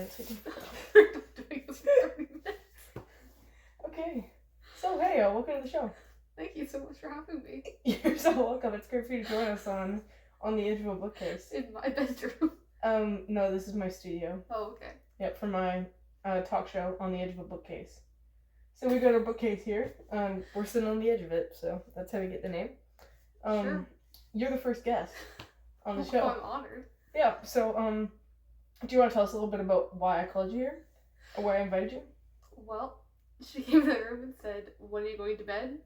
minutes. We're not doing this for 30 minutes. Okay. So, hey, welcome to the show. Thank you so much for having me. You're so welcome. It's great for you to join us on the edge of a bookcase. In my bedroom. No, this is my studio. Oh, okay. Yep, for my talk show on the edge of a bookcase. So we got a bookcase here. We're sitting on the edge of it, so that's how we get the name. Sure. You're the first guest on the Oh, show. I'm honored. Yeah, so, do you want to tell us a little bit about why I called you here? Or why I invited you? Well, she came in the room and said, when are you going to bed?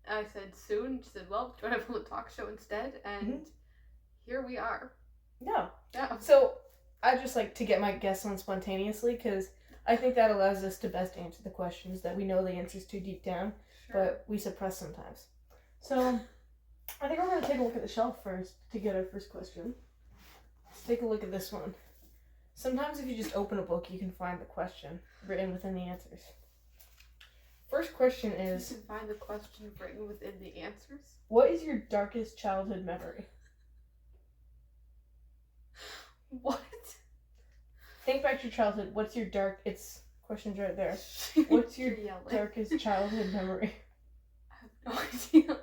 I said, soon. She said, well, do you want to have a talk show instead? And here we are. Yeah. Yeah. So, I just like to get my guests on spontaneously, because I think that allows us to best answer the questions that we know the answers to deep down, but we suppress sometimes. So, I think we're going to take a look at the shelf first to get our first question. Let's take a look at this one. Sometimes if you just open a book, you can find the question written within the answers. First question is... You can find the question written within the answers? What is your darkest childhood memory? What? Think back to your childhood. What's your It's... Question's right there. What's your darkest childhood memory? I have no idea.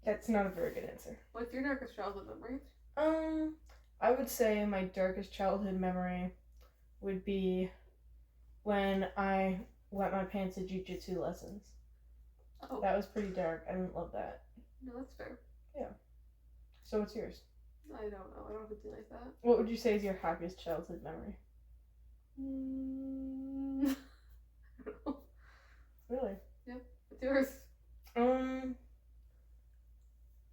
That's not a very good answer. What's your darkest childhood memory? I would say my darkest childhood memory would be when I wet my pants at jiu-jitsu lessons. Oh. That was pretty dark. I didn't love that. No, that's fair. Yeah. So what's yours? I don't know. I don't have anything like that. What would you say is your happiest childhood memory? I don't know. Really? Yeah. What's yours?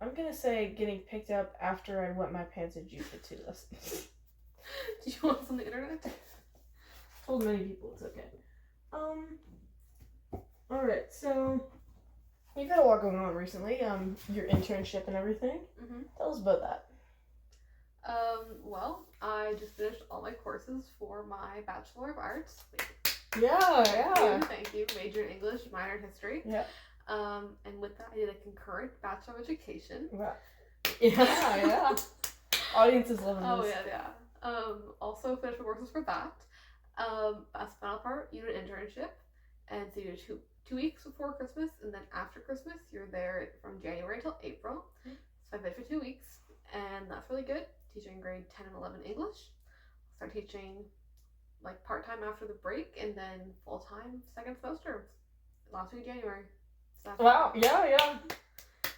I'm gonna say getting picked up after I wet my pants at jiu-jitsu lessons. Do you want this on the internet? Told many people it's okay. Alright, so you've had a lot going on recently, your internship and everything. Mm-hmm. Tell us about that. Well, I just finished all my courses for my Bachelor of Arts. Yeah. Thank you. Major in English, minor in history. Yeah. And with that, I did a concurrent Bachelor of Education. Yeah. Audiences loving this. Oh, yeah. Also finished my courses for that. As final part, you do an internship. And so you do two weeks before Christmas, and then after Christmas, you're there from January till April. So I finished for 2 weeks, and that's really good. Teaching grade 10 and 11 English. Start teaching like part-time after the break, and then full-time second semester. Last week of January. So wow, yeah.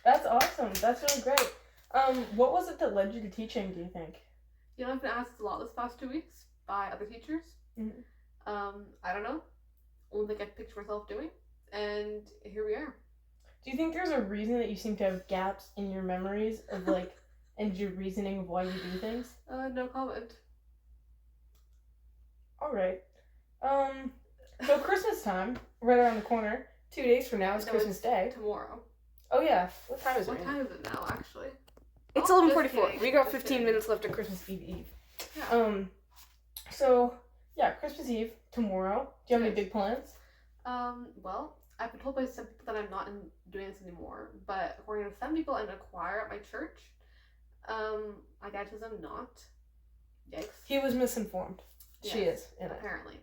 That's awesome. That's really great. What was it that led you to teaching, do you think? You know, I've been asked a lot this past 2 weeks by other teachers. Mm-hmm. I don't know. Only thing I could picture myself doing, and here we are. Do you think there's a reason that you seem to have gaps in your memories of like, and your reasoning of why you do things? No comment. Alright. So Christmas time, right around the corner. 2 days from now is Christmas Day. Tomorrow. Oh yeah. What time is it? What time is it now, actually? It's 11:44. We got 15 minutes left of Christmas Eve. Yeah. So yeah, Christmas Eve tomorrow. Do you have any big plans? Well, I've been told by some people that I'm not doing this anymore, but according to some people, I'm in a choir at my church. My dad says I'm not. Yikes. He was misinformed. Yes, she is. Apparently.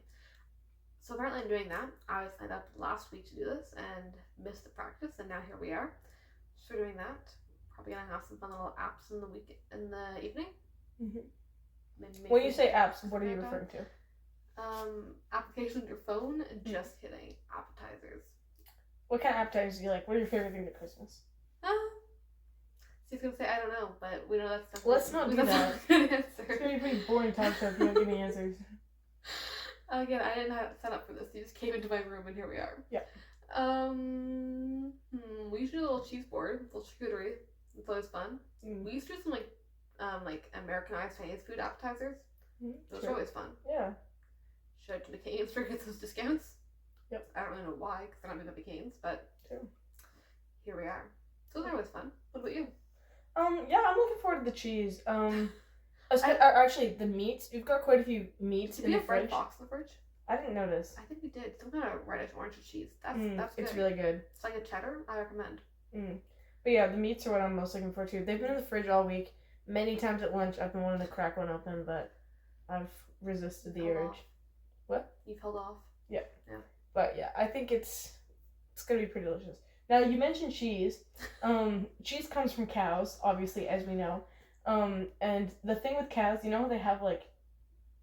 So apparently I'm doing that. I was signed up last week to do this and missed the practice, and now here we are. So we're doing that. Probably gonna have some fun little apps in the evening. Mm-hmm. Maybe when you say apps, what are you referring to? Applications on your phone. Just kidding. Appetizers. What kind of appetizers do you like? What are your favorite things at Christmas? He's gonna say I don't know, but we know that's stuff. Let's not do that. Good answer. It's gonna be a pretty boring talk show if you don't give me answers. Again, I didn't have set up for this. You just came into my room and here we are. Yeah. We usually do a little cheese board, a little charcuterie. It's always fun. We used to do some like Americanized Chinese food appetizers. Those are always fun. Yeah. Shout out to McCain's for getting those discounts. Yep. I don't really know why, because they're not moving McCain's, but here we are. So those are always fun. What about you? Yeah, I'm looking forward to the cheese. Actually, the meats. We've got quite a few meats in the fridge. Did we have Red Fox in the fridge? I didn't notice. I think we did. Some kind of reddish orange cheese. That's good. It's really good. It's like a cheddar. I recommend. But yeah, the meats are what I'm most looking forward to. They've been in the fridge all week. Many times at lunch, I've been wanting to crack one open, but I've resisted the Held urge. off. What? You've held off. But yeah, I think it's gonna be pretty delicious. Now you mentioned cheese. Cheese comes from cows, obviously, as we know. And the thing with cows, you know, they have like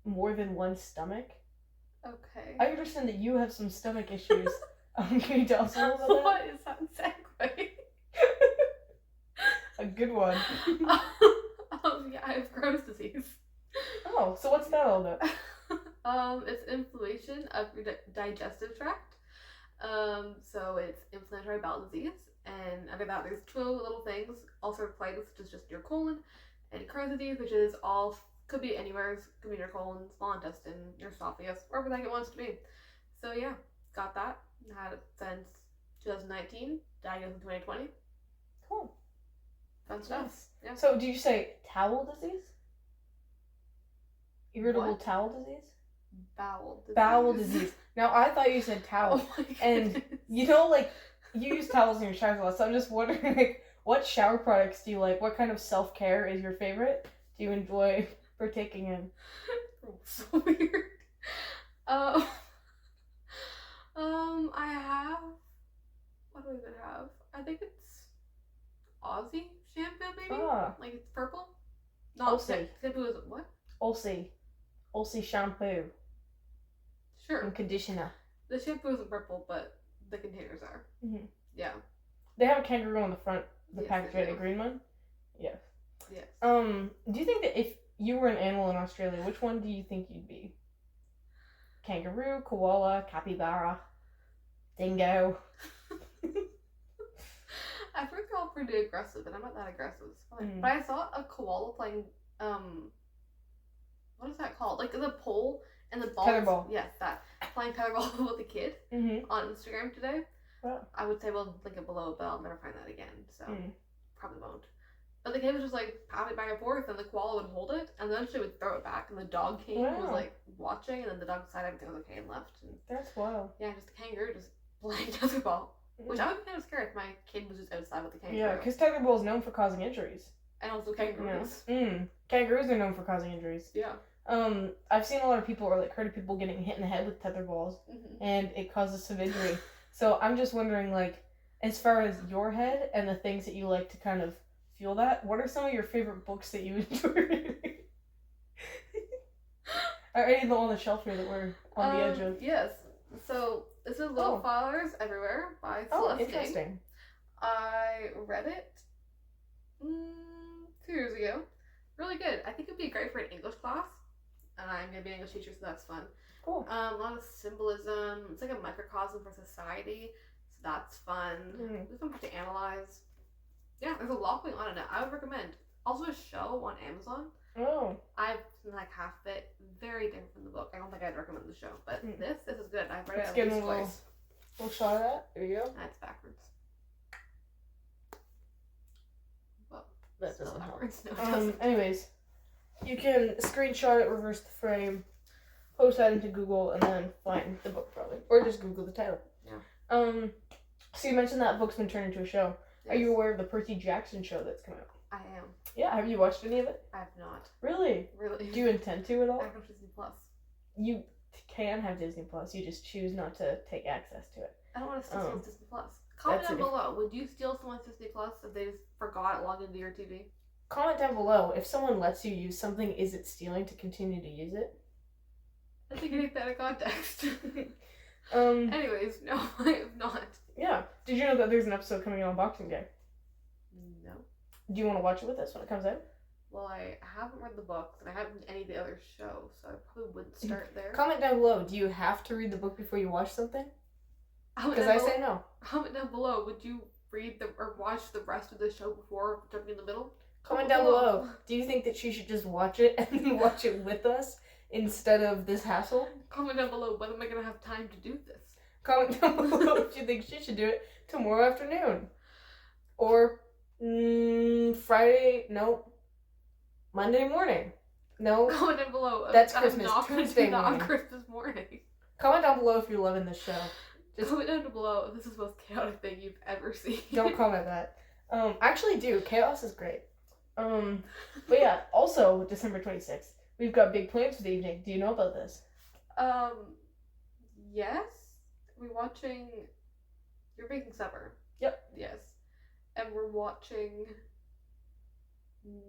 more than one stomach. Okay. I understand that you have some stomach issues. Can you tell us a little bit about What is that segue? A good one. Yeah, I have Crohn's disease. Oh, so what's that all about? It's inflammation of your digestive tract. So it's inflammatory bowel disease, and under that there's two little things also plagues, which is just your colon, and Crohn's disease, which is all could be anywhere. Could be in your colon, small intestine, your esophagus, wherever the heck it wants to be. So yeah, got that. Had it since 2019. Diagnosed in 2020. Cool. Fun stuff. Nice. Yeah. So, do you say towel disease? Irritable What? towel disease? Bowel disease. Bowel disease. Now, I thought you said towel. Oh my And goodness. you know, like, you use towels in your shower a lot, so I'm just wondering, like, what shower products do you like? What kind of self-care is your favorite? Do you enjoy partaking in? So weird. I have. What do I even have? I think it's Aussie shampoo, maybe. Ah. Like it's purple. Not Aussie. shampoo is what? Aussie shampoo Sure. and conditioner. The shampoo isn't purple, but the containers are. Mhm. Yeah. They have a kangaroo on the front, the Yes, package, they right? do. A green one? Yes. Yes. Do you think that if you were an animal in Australia, which one do you think you'd be? Kangaroo, koala, capybara, dingo. I've heard they're all pretty aggressive, and I'm not that aggressive. Mm. But I saw a koala playing, what is that called? Like the pole and the ball. Tetherball. Yes, that. Playing tetherball with a kid Mm-hmm. on Instagram today. Wow. I would say we'll link it below, but I'll never find that again, so probably won't. But the kid was just like popping back and forth, and the koala would hold it, and then she would throw it back, and the dog came and was Wow. like watching, and then the dog decided everything was okay and left. And That's wild. yeah, just the kangaroo just playing tetherball. Which I would be kind of scared if my kid was just outside with the kangaroo. Yeah, because tetherball is known for causing injuries. And also kangaroos. Kangaroos are known for causing injuries. Yeah. I've seen a lot of people, or like heard of people getting hit in the head with tetherballs, and it causes some injury. So I'm just wondering, like, as far as your head and the things that you like to kind of feel that, what are some of your favorite books that you enjoy reading? Are any of them on the shelf here that we're on the edge of? Yes. So this is Little Flowers Everywhere by Oh, Celeste. interesting. I read it 2 years ago. Really good. I think it'd be great for an English class. And I'm gonna be an English teacher, so that's fun. Cool. A lot of symbolism. It's like a microcosm for society, so that's fun. It's fun to analyze. Yeah, there's a lot going on in it. I would recommend. Also a show on Amazon. Oh. I've seen like half of it. Very different from the book. I don't think I'd recommend the show, but this is good. I've read Let's it give at it least a twice. Little shot of that. There you go. That's backwards. Well, That it's not doesn't help. backwards. No, it doesn't. Anyways, you can screenshot it, reverse the frame, post that into Google, and then find the book probably, or just Google the title. Yeah. So you mentioned that book's been turned into a show. Yes. Are you aware of the Percy Jackson show that's coming out? I am. Yeah. Have you watched any of it? I have not. Really? Really. Do you intend to at all? I have Disney Plus. You can have Disney Plus. You just choose not to take access to it. I don't want to steal someone's Disney Plus. Comment down below. Would you steal someone's Disney Plus if they just forgot to log into your TV? Comment down below. If someone lets you use something, is it stealing to continue to use it? I think you take that in context. Um. Anyways, no, I have not. Yeah. Did you know that there's an episode coming out on Boxing Day? No. Do you want to watch it with us when it comes out? Well, I haven't read the books, and I haven't read any of the other shows, so I probably wouldn't start there. Comment down below. Do you have to read the book before you watch something? Comment Because down I below- say no. Comment down below. Would you read or watch the rest of the show before jumping in the middle? Comment down below. Do you think that she should just watch it and then watch it with us instead of this hassle? Comment down below. When am I gonna have time to do this? Comment down below if you think she should do it tomorrow afternoon. Or Friday, no. Monday morning. No. Comment down below. That's I'm Christmas. not gonna Tuesday do that on morning. Christmas morning. Comment down below if you're loving this show. Just Comment down below if this is the most chaotic thing you've ever seen. don't comment that. Actually do. Chaos is great. But yeah, also December 26th, We've got big plans for the evening. Do you know about this? Yes. We're watching. You're making supper. Yep. Yes. And we're watching.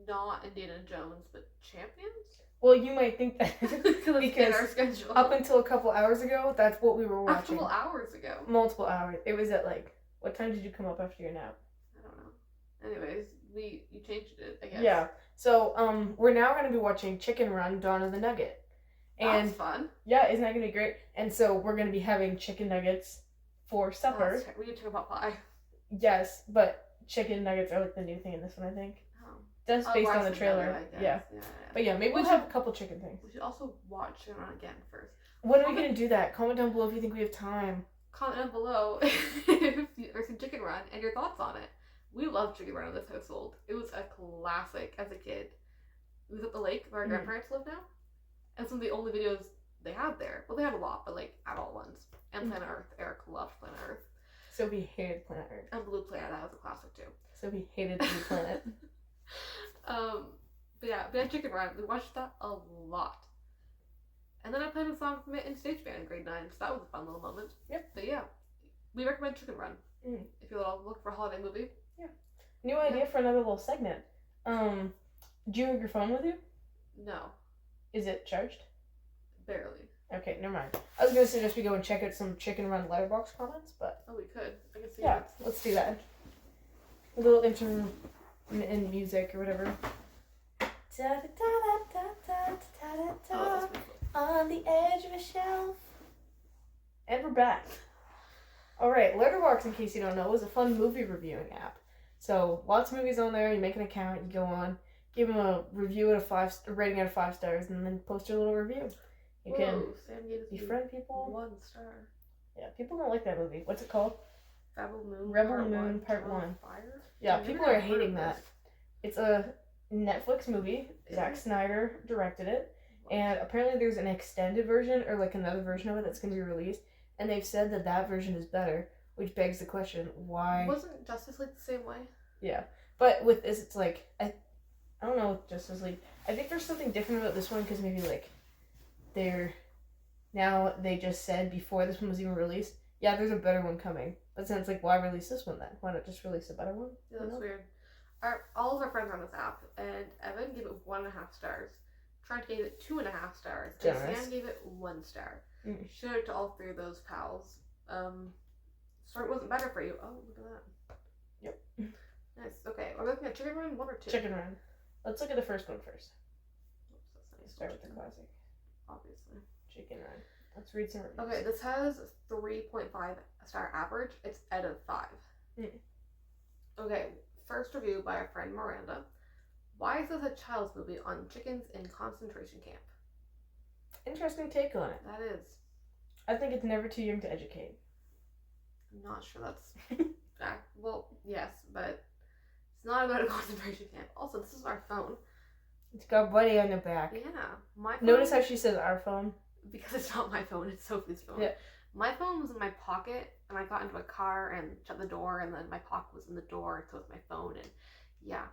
Not Indiana Jones, but Champions. Well, you might think that because our schedule. Up until a couple hours ago, that's what we were watching. A couple hours ago. Multiple hours. It was at like, what time did you come up after your nap? I don't know. Anyways, you changed it, I guess. Yeah. So we're now going to be watching Chicken Run: Dawn of the Nugget. And that's fun. Yeah, isn't that going to be great? And so we're going to be having chicken nuggets for supper. We need to talk about pie. Yes, but chicken nuggets are like the new thing in this one, I think. That's based on the trailer. Yeah. But yeah, maybe we'll have a couple chicken things. We should also watch Chicken Run again first. When are we going to do that? Comment down below if you think we have time. Comment down below if you've seen Chicken Run and your thoughts on it. We love Chicken Run in this household. It was a classic as a kid. It was at the lake where our grandparents live now. And some of the only videos they had there. Well, they had a lot, but like adult ones. And Planet Earth. Eric loved Planet Earth. So we hated Planet Earth. And Blue Planet. That was a classic too. So we hated Blue Planet. But yeah, we had Chicken Run. We watched that a lot. And then I played a song from it in stage band in grade 9, so that was a fun little moment. Yep. But yeah, we recommend Chicken Run. If you're looking for a holiday movie. Yeah. New idea for another little segment. Do you have your phone with you? No. Is it charged? Barely. Okay, never mind. I was going to suggest we go and check out some Chicken Run letterbox comments, but... Oh, we could. I can see yeah, let's do that. A little intro in music or whatever. On the edge of a shelf. And we're back. Alright, Letterboxd, in case you don't know, is a fun movie reviewing app. So, lots of movies on there, you make an account, you go on, give them a review at a rating out of 5 stars, and then post your little review. You can befriend people. 1 star. Yeah, people don't like that movie. What's it called? Rebel Moon Part 1. Fire? Yeah, people are hating that. It's a Netflix movie. Zack Snyder directed it. And apparently there's an extended version, or like another version of it that's going to be released. And they've said that that version is better, which begs the question, why... Wasn't Justice League the same way? Yeah. But with this, it's like, I don't know with Justice League. I think there's something different about this one, because maybe like, they just said before this one was even released, yeah, there's a better one coming. But then it's like, why release this one then? Why not just release a better one? Yeah, that's weird. All of our friends are on this app, and Evan gave it 1.5 stars. Trent gave it 2.5 stars. And Sam gave it 1 star. Shout out to all 3 of those pals. Sorry it wasn't better for you. Oh, look at that. Yep. Nice. Okay, are we looking at Chicken Run 1 or 2? Chicken Run. Let's look at the first one first. Oops, that's nice. Start with the classic. Obviously. Chicken Run. Let's read some reviews. Okay, this has 3.5 star average. It's out of 5. Okay, first review by our friend Miranda. Why is this a child's movie on chickens in concentration camp? Interesting take on it. That is. I think it's never too young to educate. I'm not sure that's fact. Well, yes, but it's not about a concentration camp. Also, this is our phone. It's got Buddy on the back. Yeah, my phone. Notice how she says our phone? Because it's not my phone, it's Sophie's phone. Yeah. My phone was in my pocket, and I got into a car and shut the door, and then my pocket was in the door, so it's my phone, and yeah,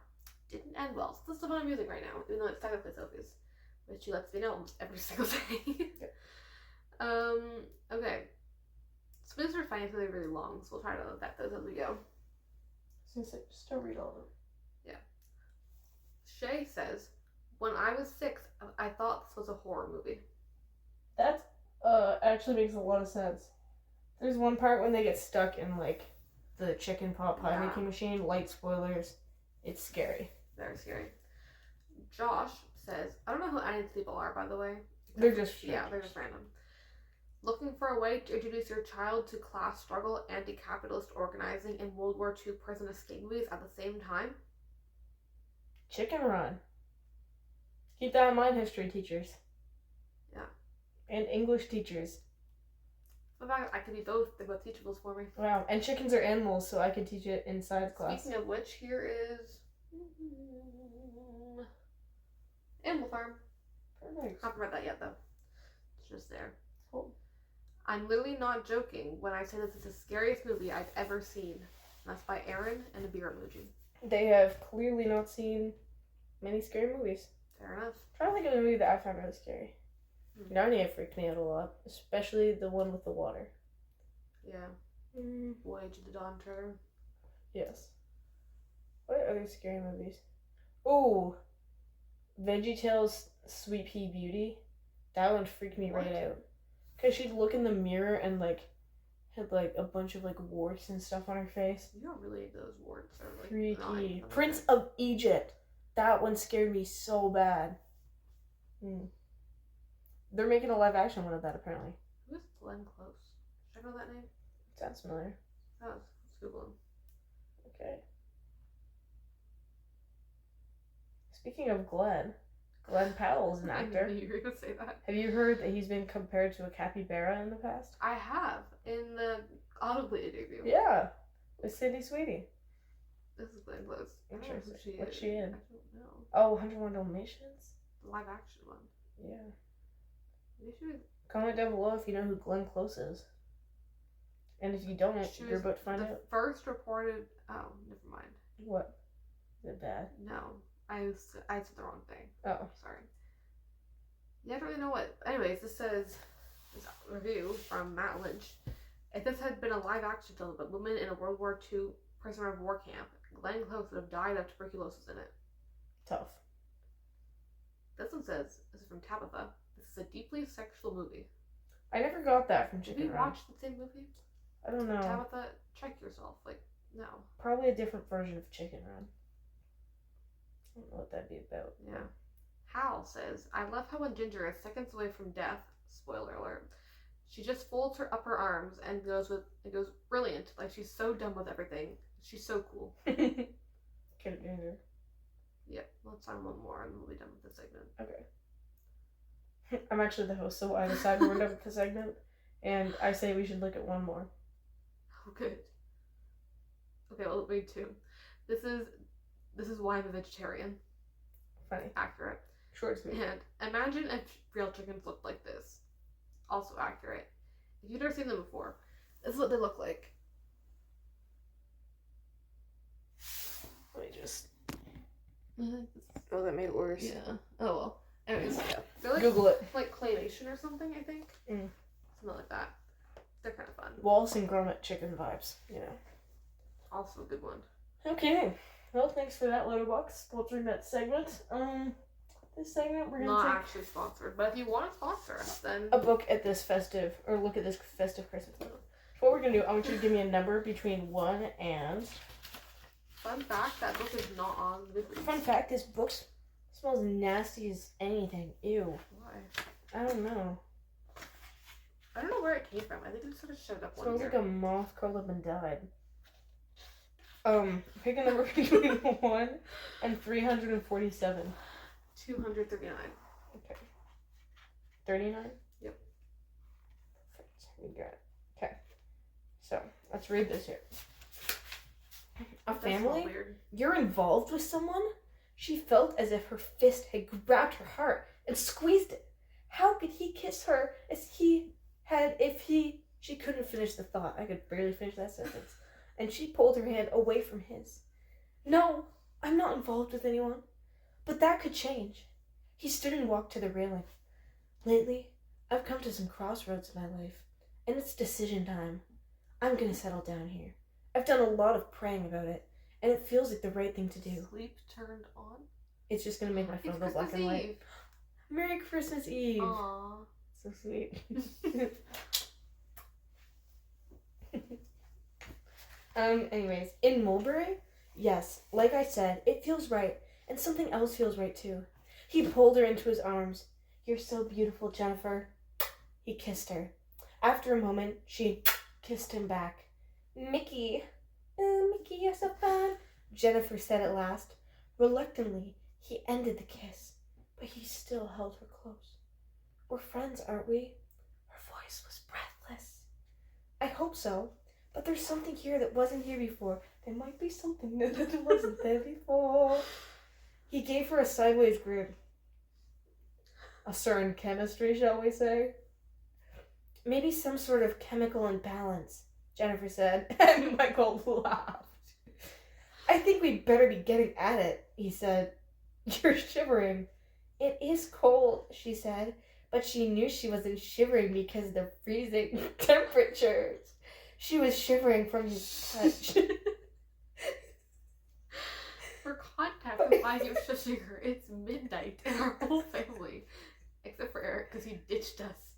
didn't end well. So this is the phone I'm using right now, even though it's technically Sophie's, which she lets me know almost every single day. Okay. So these are finding really, really long, so we'll try to vet those as we go. Just don't read all of them. Yeah. Shay says, when I was 6, I thought this was a horror movie. That actually makes a lot of sense. There's one part when they get stuck in like the chicken pot pie making machine. Light spoilers. It's scary. Very scary. Josh says, I don't know who any of these people are, by the way. They're just they're just random. Looking for a way to introduce your child to class struggle, anti-capitalist organizing, and World War II prison escape movies at the same time? Chicken Run. Keep that in mind, history teachers. Yeah. And English teachers. In fact, I could be both. They're both teachables for me. Wow. And chickens are animals, so I could teach it in science class. Speaking of which, here is Animal Farm. Perfect. I haven't read that yet, though. It's just there. Cool. I'm literally not joking when I say this is the scariest movie I've ever seen. And that's by Aaron and a beer emoji. They have clearly not seen many scary movies. Fair enough. I'm trying to think of a movie that I found really scary. Narnia freaked me out a lot, especially the one with the water. Yeah. Mm. Voyage of the Dawn Treader. Yes. What are other scary movies? Ooh, VeggieTales' Sweet Pea Beauty. That one freaked me right out. Cause she'd look in the mirror and like had like a bunch of like warts and stuff on her face. You don't really those warts are like freaky. Prince of Egypt. That one scared me so bad. They're making a live action one of that apparently. Who's Glenn Close? Should I know that name? Sounds familiar. Oh, let's Google him. Okay. Speaking of Glenn Powell's an actor. I knew you were gonna say that. Have you heard that he's been compared to a capybara in the past? I have in the Audibly interview. Yeah, with Sydney Sweeney. This is Glenn Close. Interesting. What's she in? I don't know. Oh, 101 Dalmatians? The live action one. Yeah. Maybe she was... Comment down below if you know who Glenn Close is. And if you don't, you're about to find out. The first reported... Oh, never mind. What? Is it bad? No. I said the wrong thing. Oh. Sorry. You don't really know what... Anyways, this says... This review from Matt Lynch. If this had been a live action film about women in a World War II prisoner of war camp, Glenn Close would have died of tuberculosis in it. Tough. This one says, this is from Tabitha, this is a deeply sexual movie. I never got that from Chicken Have you Run. watched the same movie? I don't know. Tabitha, check yourself. Like, no. Probably a different version of Chicken Run. I don't know what that'd be about. Yeah. Hal says, I love how when Ginger is seconds away from death, spoiler alert, she just folds her upper arms and goes brilliant. Like she's so done with everything. She's so cool. Get it, Ginger. Yep. Let's find one more and we'll be done with the segment. Okay. I'm actually the host, so I decide we're done with the segment. And I say we should look at one more. Oh, good. Okay, well, read two. This is why I'm a vegetarian. Funny. Accurate. Short sweet. And imagine if real chickens looked like this. Also accurate. If you've never seen them before, this is what they look like. Let me just... Oh, that made it worse. Yeah. Oh, well. Anyways, yeah. They're like, Google it. Like claymation or something, I think. Mm. Something like that. They're kind of fun. Wallace and Gromit chicken vibes, you know. Also a good one. Okay. Well, thanks for that, Letterboxd. Sponsoring that segment. This segment we're gonna Not take actually sponsored, but if you want to sponsor us, then a book at this festive, or look at this festive Christmas book. What we're gonna do, I want you to give me a number between 1 and... Fun fact, that book is not on Goodreads. Fun fact, this book smells nasty as anything. Ew. Why? I don't know. I don't know where it came from. I think it sort of showed up one Smells year. like a moth curled up and died. Pick a number between 1 and 347. 239. Okay. 39? Yep. Perfect. We got it. Okay. So, let's read this here. A That's family? weird. You're involved with someone? She felt as if her fist had grabbed her heart and squeezed it. How could he kiss her as he had if he... She couldn't finish the thought. I could barely finish that sentence. And she pulled her hand away from his. No, I'm not involved with anyone. But that could change. He stood and walked to the railing. Lately, I've come to some crossroads in my life, and it's decision time. I'm gonna settle down here. I've done a lot of praying about it, and it feels like the right thing to do. Sleep turned on? It's just gonna make my phone It's go black Christmas and white. Eve. Merry Christmas Eve! Aww. So sweet. Anyways, in Mulberry, yes, like I said, it feels right, and something else feels right too. He pulled her into his arms. You're so beautiful, Jennifer. He kissed her. After a moment, she kissed him back. Mickey, Mickey, you're so fun, Jennifer said at last. Reluctantly, he ended the kiss, but he still held her close. We're friends, aren't we? Her voice was breathless. I hope so. But there's something here that wasn't here before. There might be something that wasn't there before. He gave her a sideways grin. A certain chemistry, shall we say? Maybe some sort of chemical imbalance, Jennifer said, and Michael laughed. I think we'd better be getting at it, he said. You're shivering. "It is cold," she said, but she knew she wasn't shivering because of the freezing temperatures. She was shivering from his touch. For context, why he was shushing her, it's midnight in our whole family. Except for Eric, because he ditched us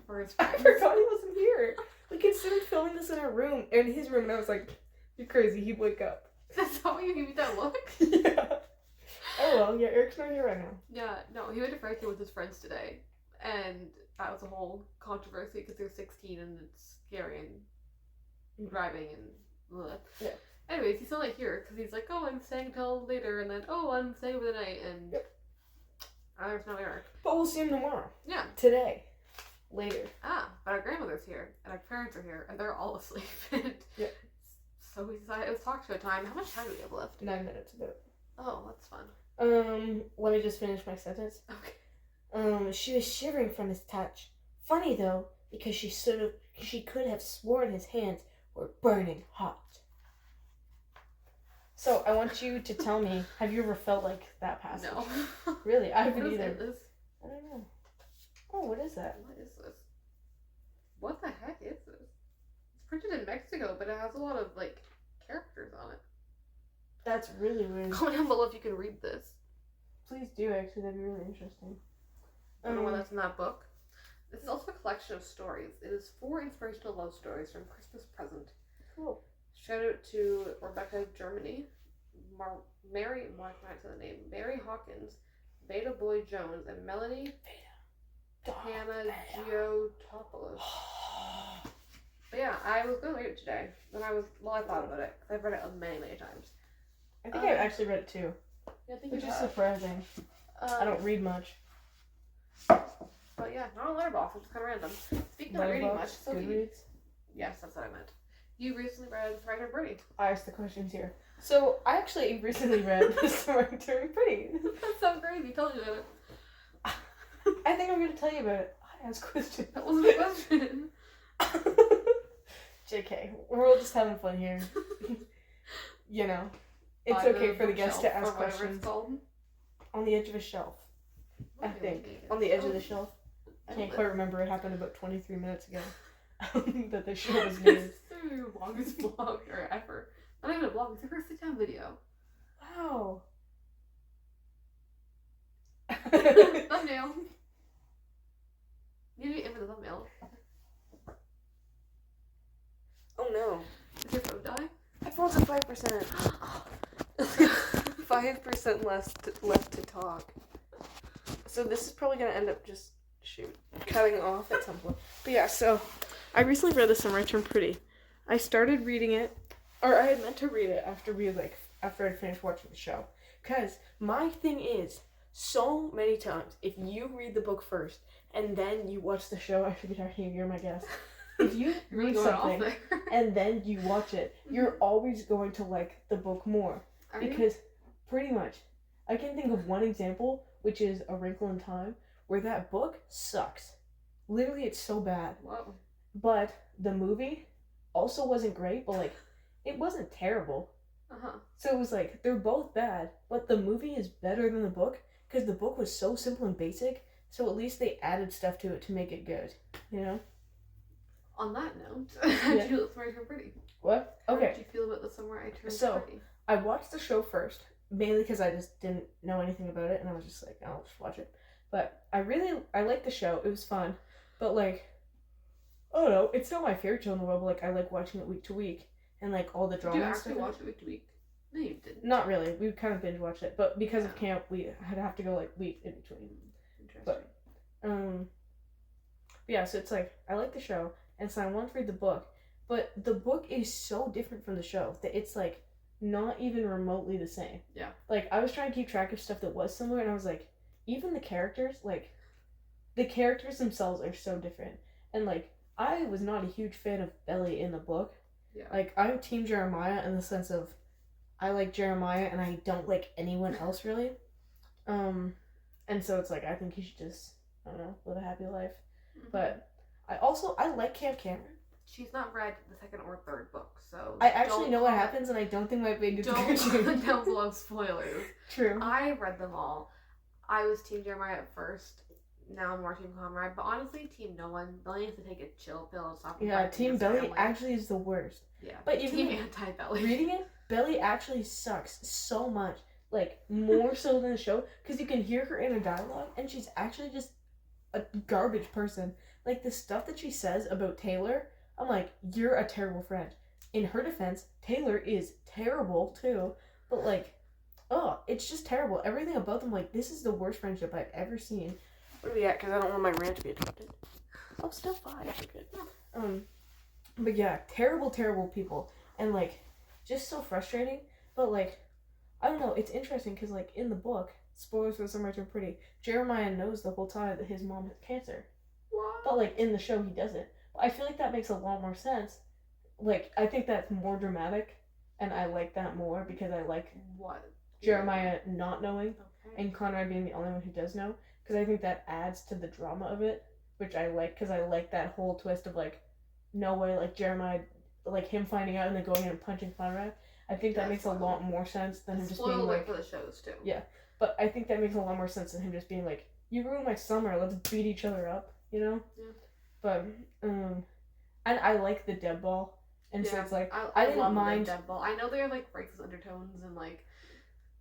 for his friends. I forgot he wasn't here. We considered filming this in our room, in his room, and I was like, "You're crazy, he'd wake up." That's how you gave me that look? Yeah. Oh well, yeah, Eric's not here right now. Yeah, no, he went to Franklin with his friends today, and that was a whole controversy because they're 16 and it's scary and driving and blah. Yeah. Anyways, he's still not here because he's like, "Oh, I'm staying until later," and then, "Oh, I'm staying over the night," and there's no Eric. But we'll see him tomorrow. Yeah. Today. Later. But our grandmother's here, and our parents are here, and they're all asleep. And so we decided it was talk show time. How much time do we have left? 9 minutes about. Oh, that's fun. Let me just finish my sentence. Okay. She was shivering from his touch. Funny though, because she could have sworn his hands were burning hot. So I want you to tell me, have you ever felt like that passage? No. Really? I haven't What either. is this? I don't know. Oh, what is that? What is this? What the heck is this? It's printed in Mexico, but it has a lot of, like, characters on it. That's really weird. Comment down below if you can read this. Please do, actually. That'd be really interesting. I don't know why that's in that book. This is also a collection of stories. It is 4 inspirational love stories from Christmas Present. Cool. Shout out to Rebecca Germany, Mary Hawkins, Beta Boy Jones, and Melanie Hannah Geotopoulos. But yeah, I was going to read it today. Then I thought about it, because I've read it many, many times. I think I've actually read it too. Yeah, I think which you is have. surprising. I don't read much. But yeah, not on Letterboxd, which is kind of random. Speaking of not reading much, so Goodreads? yes, that's what I meant. You recently read Right Turn Pretty. I asked the questions here. So, I actually recently read Right Turn Pretty. That's so crazy. Tell me about it. I think I'm going to tell you about it. I asked questions. That wasn't a question. JK. We're all just having fun here. You know. It's okay for the guests to ask questions. On the edge of a shelf. I think. On the edge of the shelf. I can't quite remember. It happened about 23 minutes ago. That the show was named. This is your longest vlog ever. Not even a vlog, it's your first sit-down video. Wow. Thumbnail. You need to enter the thumbnail. Oh no. Did your phone die? My phone's at 5%. 5% left to talk. So this is probably gonna end up just cutting off at some point. But yeah, so I recently read this in Right Turn Pretty. I started reading it, or I had meant to read it after I finished watching the show. Cause my thing is, so many times, if you read the book first and then you watch the show, I should be talking. You're my guest. If you read something and then you watch it, you're always going to like the book more. Because pretty much, I can think of one example, which is A Wrinkle in Time, where that book sucks. Literally, it's so bad. Whoa. But the movie also wasn't great, but like, it wasn't terrible. So it was like, they're both bad, but the movie is better than the book, because the book was so simple and basic, so at least they added stuff to it to make it good, you know? On that note, how did you feel about Somewhere I Turned Pretty? What? Okay. How did you feel about the Somewhere I Turned Pretty? I watched the show first, mainly because I just didn't know anything about it, and I was just like, I'll just watch it. But I liked the show, it was fun, but like, I don't know, it's not my favorite show in the world, but like, I like watching it week to week, and like, all the drama and stuff. Did you actually watch it week to week? No, you didn't. Not really, we kind of binge watched it, but because of camp, we had have to go like week in between. Interesting. But yeah, so it's like, I like the show, and so I want to read the book, but the book is so different from the show that it's like, not even remotely the same. Yeah. Like, I was trying to keep track of stuff that was similar, and I was like, even the characters, like, the characters themselves are so different. And, like, I was not a huge fan of Belly in the book. Yeah. Like, I'm Team Jeremiah in the sense of, I like Jeremiah, and I don't like anyone else, really. And so it's like, I think he should just, I don't know, live a happy life. Mm-hmm. But I like Camp Cameron. She's not read the second or third book, so I actually know what happens, and I don't think my big don't comment down below spoilers. True. I read them all. I was Team Jeremiah at first. Now I'm more Team Conrad. But honestly, Team no one. Belly needs to take a chill pill and stop. Yeah, Team Belly actually is the worst. Yeah. But even Team anti-Belly. Reading it, Belly actually sucks so much. Like, more so than the show. Because you can hear her in a dialogue, and she's actually just a garbage person. Like, the stuff that she says about Taylor, I'm like, you're a terrible friend. In her defense, Taylor is terrible, too. But, like, oh, it's just terrible. Everything about them, like, this is the worst friendship I've ever seen. What are we at? Because I don't want my rant to be interrupted. Oh, still 5. We're good. But yeah, terrible, terrible people. And, like, just so frustrating. But, like, I don't know. It's interesting because, like, in the book, spoilers for Summer Turned Pretty, Jeremiah knows the whole time that his mom has cancer. What? But, like, in the show, he doesn't. But I feel like that makes a lot more sense. Like, I think that's more dramatic. And I like that more because I like what? Jeremiah not knowing and Conrad being the only one who does know. Because I think that adds to the drama of it, which I like. Because I like that whole twist of, like, no way, like, Jeremiah, like, him finding out and then going in and punching Conrad. I think that makes a lot more sense than him just being like... for the shows, too. Yeah, but I think that makes a lot more sense than him just being like, you ruined my summer, let's beat each other up, you know? Yeah. But, and I like the dead ball, and so it's like, I didn't love mind... the dead ball. I know they have, like, racist undertones and, like,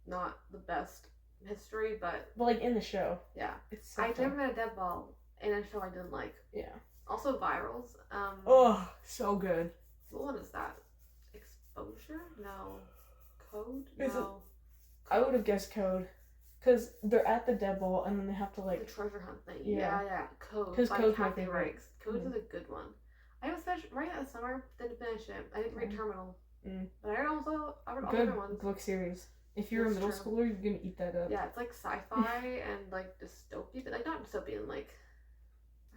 not the best history, but... But, like, in the show. Yeah. It's so I've never met a dead ball in a show I didn't like. Yeah. Also, virals. Oh, so good. What one is that? Exposure? No. Code? Is no. it? I would have guessed Code. Because they're at the dead ball and then they have to, like... The treasure hunt thing. Yeah. Yeah. Code. Because Code's my favorite. Rakes. Code is a good one. I was right at the summer, didn't finish it. I didn't read Terminal. But I read all the other ones. Good book series. If you're a middle schooler, you're gonna eat that up. Yeah, it's like sci-fi and like dystopian, but like not dystopian, like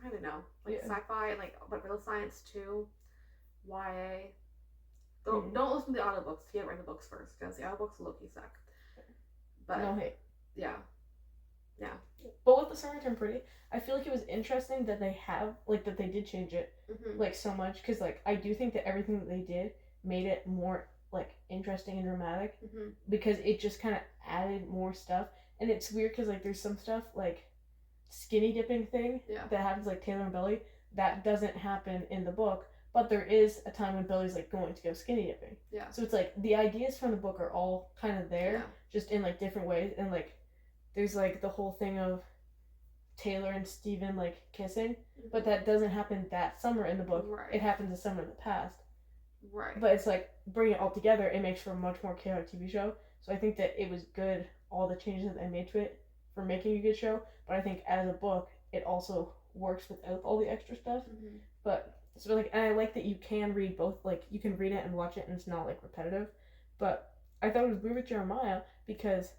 I don't know, like sci-fi and like but real science too. YA. Don't listen to the audiobooks. You can't read the books first because the audiobooks low-key suck. But no hate. Yeah. But with the Summer Turned Pretty, I feel like it was interesting that they have like that they did change it like so much because like I do think that everything that they did made it more like interesting and dramatic because it just kind of added more stuff. And it's weird because like there's some stuff like skinny dipping thing that happens like Taylor and Belly that doesn't happen in the book, but there is a time when Belly's like going to go skinny dipping. Yeah. So it's like the ideas from the book are all kind of there, just in like different ways. And like there's like the whole thing of Taylor and Steven like kissing, but that doesn't happen that summer in the book. Right. It happens the summer in the past. Right. But it's like, bring it all together, it makes for a much more chaotic TV show. So I think that it was good, all the changes that they made to it for making a good show. But I think as a book, it also works without all the extra stuff. But, so like, and I like that you can read both, like, you can read it and watch it and it's not, like, repetitive. But I thought it was weird with Jeremiah because,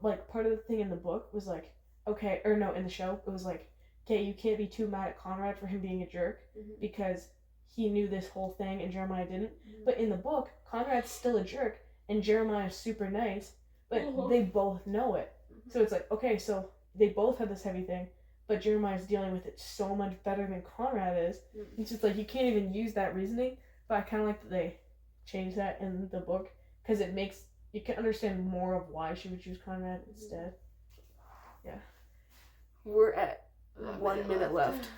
like, part of the thing in the book was like, okay, or no, in the show, it was like, okay, you can't be too mad at Conrad for him being a jerk because he knew this whole thing and Jeremiah didn't. But in the book, Conrad's still a jerk and Jeremiah's super nice, but they both know it. So it's like, okay, so they both have this heavy thing, but Jeremiah's dealing with it so much better than Conrad is. It's just like, you can't even use that reasoning, but I kind of like that they changed that in the book because it makes, you can understand more of why she would choose Conrad instead. Yeah. We're at 1 minute left.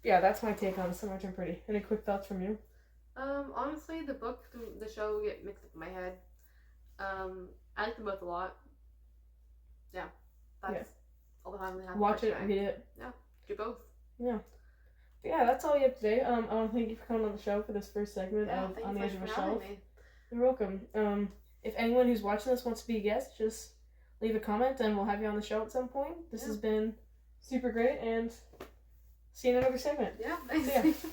Yeah, that's my take on Summer Turned Pretty. Any quick thoughts from you? Honestly, the book, the show get mixed up in my head. I like them both a lot. Yeah, that's all the time we have. Watch it, read it. Yeah, do both. Yeah. But yeah, that's all we have today. I want to thank you for coming on the show for this first segment of On the Edge of a Shelf. You're welcome. If anyone who's watching this wants to be a guest, just leave a comment and we'll have you on the show at some point. This has been super great and see you in another segment. Yeah, thanks.